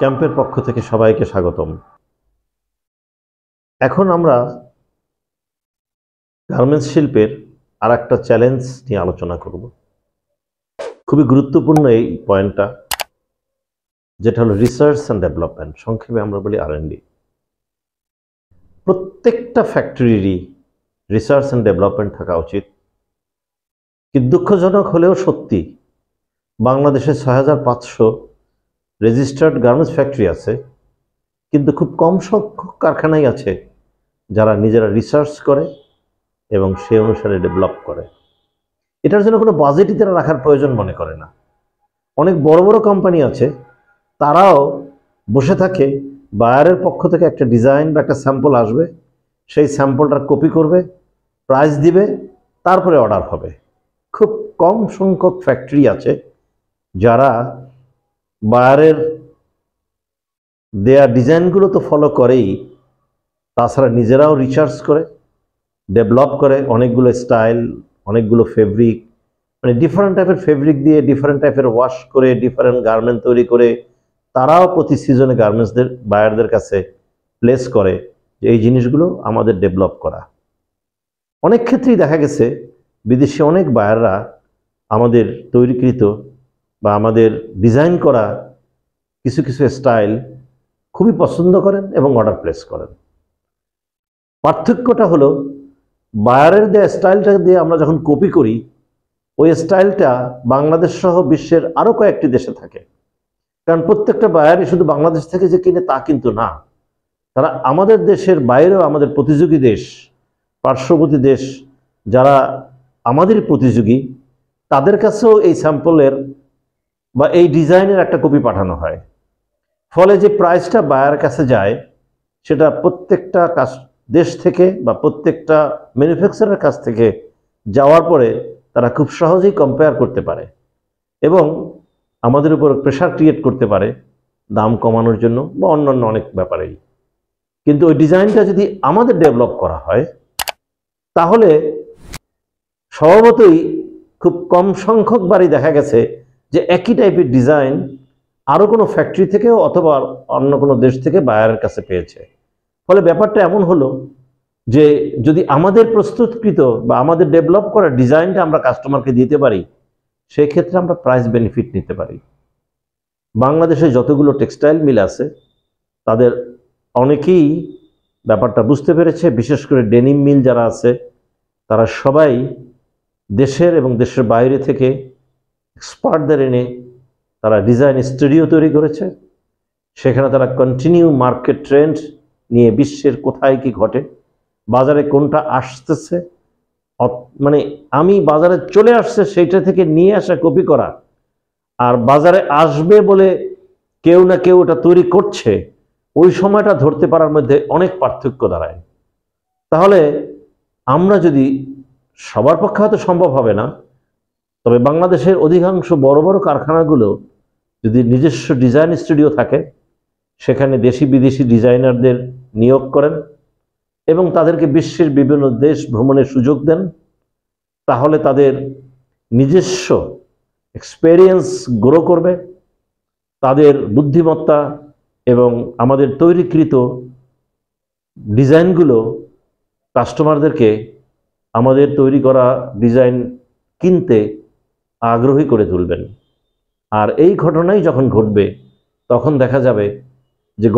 ক্যাম্পের পক্ষ থেকে সবাইকে স্বাগতম। এখন আমরা গার্মেন্টস শিল্পের আর একটা চ্যালেঞ্জ নিয়ে আলোচনা করব। খুবই গুরুত্বপূর্ণ এই পয়েন্টটা, যেটা হলো রিসার্চ অ্যান্ড ডেভেলপমেন্ট, সংক্ষেপে আমরা বলি R&D। প্রত্যেকটা ফ্যাক্টরিরই রিসার্চ অ্যান্ড ডেভেলপমেন্ট থাকা উচিত। কিন্তু দুঃখজনক হলেও সত্যি, বাংলাদেশে 6500 রেজিস্টার্ড গার্মেন্টস ফ্যাক্টরি আছে, কিন্তু খুব কম সংখ্যক কারখানাই আছে যারা নিজেরা রিসার্চ করে এবং সে অনুসারে ডেভেলপ করে। এটার জন্য কোনো বাজেটই তারা রাখার প্রয়োজন মনে করে না। অনেক বড় বড় কোম্পানি আছে, তারাও বসে থাকে, বায়ারের পক্ষ থেকে একটা ডিজাইন বা একটা স্যাম্পল আসবে, সেই স্যাম্পলটার কপি করবে, প্রাইস দিবে, তারপরে অর্ডার হবে। খুব কম সংখ্যক ফ্যাক্টরি আছে যারা বায়ারের দেয়া ডিজাইনগুলো তো ফলো করেই, তাছাড়া নিজেরাও রিসার্চ করে ডেভেলপ করে অনেকগুলো স্টাইল, অনেকগুলো ফেব্রিক, মানে ডিফারেন্ট টাইপের ফেব্রিক দিয়ে ডিফারেন্ট টাইপের ওয়াশ করে ডিফারেন্ট গার্মেন্ট তৈরি করে তারাও প্রতি সিজনে গার্মেন্টসদের বায়ারদের কাছে প্লেস করে যে এই জিনিসগুলো আমাদের ডেভেলপ করা। অনেক ক্ষেত্রেই দেখা গেছে বিদেশি অনেক বায়াররা আমাদের তৈরিকৃত বা আমাদের ডিজাইন করা কিছু কিছু স্টাইল খুবই পছন্দ করেন এবং অর্ডার প্লেস করেন। পার্থক্যটা হলো, বায়ারের দেয়া স্টাইলটা দিয়ে আমরা যখন কপি করি, ওই স্টাইলটা বাংলাদেশ সহ বিশ্বের আরও কয়েকটি দেশে থাকে। কারণ প্রত্যেকটা বায়ারই শুধু বাংলাদেশ থেকে যে কিনে তা কিন্তু না, তারা আমাদের দেশের বাইরেও, আমাদের প্রতিযোগী দেশ, পার্শ্ববর্তী দেশ যারা আমাদের প্রতিযোগী, তাদের কাছেও এই স্যাম্পলের বা এই ডিজাইনের একটা কপি পাঠানো হয়। ফলে যে প্রাইসটা বায়ারের কাছে যায়, সেটা প্রত্যেকটা দেশ থেকে বা প্রত্যেকটা ম্যানুফ্যাকচারারের কাছ থেকে যাওয়ার পরে তারা খুব সহজেই কম্পেয়ার করতে পারে এবং আমাদের উপর প্রেশার ক্রিয়েট করতে পারে দাম কমানোর জন্য বা অন্যান্য অনেক ব্যাপারেই। কিন্তু ওই ডিজাইনটা যদি আমাদের ডেভেলপ করা হয়, তাহলে স্বভাবতই খুব কম সংখ্যক বারই দেখা গেছে যে একই টাইপের ডিজাইন আরও কোনো ফ্যাক্টরি থেকেও অথবা অন্য কোনো দেশ থেকে বায়ারের কাছে পেয়েছে। ফলে ব্যাপারটা এমন হলো যে যদি আমাদের প্রস্তুতকৃত বা আমাদের ডেভেলপ করা ডিজাইনটা আমরা কাস্টমারকে দিতে পারি, সেই ক্ষেত্রে আমরা প্রাইস বেনিফিট নিতে পারি। বাংলাদেশে যতগুলো টেক্সটাইল মিল আছে, তাদের অনেকেই ব্যাপারটা বুঝতে পেরেছে। বিশেষ করে ডেনিম মিল যারা আছে, তারা সবাই দেশের এবং দেশের বাইরে থেকে এক্সপার্টদের এনে তারা ডিজাইন স্টুডিও তৈরি করেছে। সেখানে তারা কন্টিনিউ মার্কেট ট্রেন্ড নিয়ে বিশ্বের কোথায় কি ঘটে, বাজারে কোনটা আসতেছে, মানে আমি বাজারে চলে আসছে সেইটা থেকে নিয়ে আসা কপি করা, আর বাজারে আসবে বলে কেউ না কেউ ওটা তৈরি করছে, ওই সময়টা ধরতে পারার মধ্যে অনেক পার্থক্য দাঁড়ায়। তাহলে আমরা যদি, সবার পক্ষে হয়তো সম্ভব হবে না, তবে বাংলাদেশের অধিকাংশ বড় বড় কারখানাগুলো যদি নিজস্ব ডিজাইন স্টুডিও থাকে, সেখানে দেশি বিদেশি ডিজাইনারদের নিয়োগ করেন এবং তাদেরকে বিশ্বের বিভিন্ন দেশ ভ্রমণের সুযোগ দেন, তাহলে তাদের নিজস্ব এক্সপেরিয়েন্স গ্রো করবে, তাদের বুদ্ধিমত্তা এবং আমাদের তৈরিকৃত ডিজাইনগুলো কাস্টমারদেরকে আমাদের তৈরি করা ডিজাইন কিনতে আগ্রহী করে তুলবেন। আর এই ঘটনাই যখন ঘটবে, তখন দেখা যাবে যে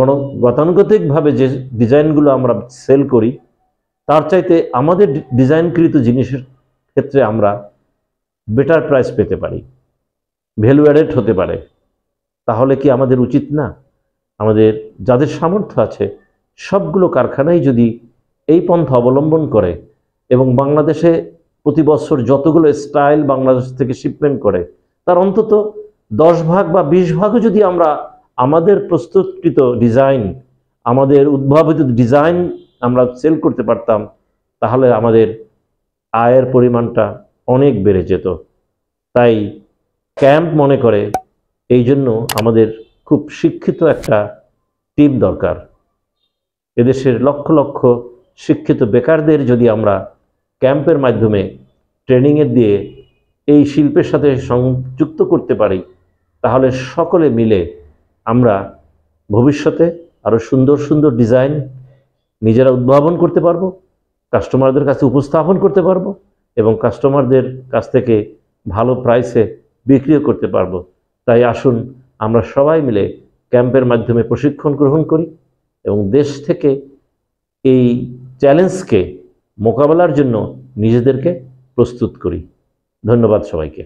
গতানুগতিকভাবে যে ডিজাইনগুলো আমরা সেল করি, তার চাইতে আমাদের ডিজাইনকৃত জিনিসের ক্ষেত্রে আমরা বেটার প্রাইস পেতে পারি, ভ্যালু অ্যাডেড হতে পারে। তাহলে কি আমাদের উচিত না, আমাদের যাদের সামর্থ্য আছে সবগুলো কারখানাই যদি এই পন্থা অবলম্বন করে এবং বাংলাদেশে প্রতি বছর যতগুলো স্টাইল বাংলাদেশ থেকে শিপমেন্ট করে, তার অন্তত 10 ভাগ বা 20 ভাগও যদি আমরা আমাদের প্রস্তুতকৃত ডিজাইন, আমাদের উদ্ভাবিত ডিজাইন আমরা সেল করতে পারতাম, তাহলে আমাদের আয়ের পরিমাণটা অনেক বেড়ে যেত। তাই ক্যাম্প মনে করে এই জন্য আমাদের খুব শিক্ষিত একটা টিম দরকার। এদেশের লক্ষ লক্ষ শিক্ষিত বেকারদের যদি আমরা ক্যাম্পের মাধ্যমে ট্রেনিংয়ের দিয়ে এই শিল্পের সাথে সংযুক্ত করতে পারি, তাহলে সকলে মিলে আমরা ভবিষ্যতে আরও সুন্দর সুন্দর ডিজাইন নিজেরা উদ্ভাবন করতে পারবো, কাস্টমারদের কাছে উপস্থাপন করতে পারবো এবং কাস্টমারদের কাছ থেকে ভালো প্রাইসে বিক্রিও করতে পারবো। তাই আসুন আমরা সবাই মিলে ক্যাম্পের মাধ্যমে প্রশিক্ষণ গ্রহণ করি এবং দেশ থেকে এই চ্যালেঞ্জকে মোকাবেলার জন্য নিজেদেরকে প্রস্তুত করি। ধন্যবাদ সবাইকে।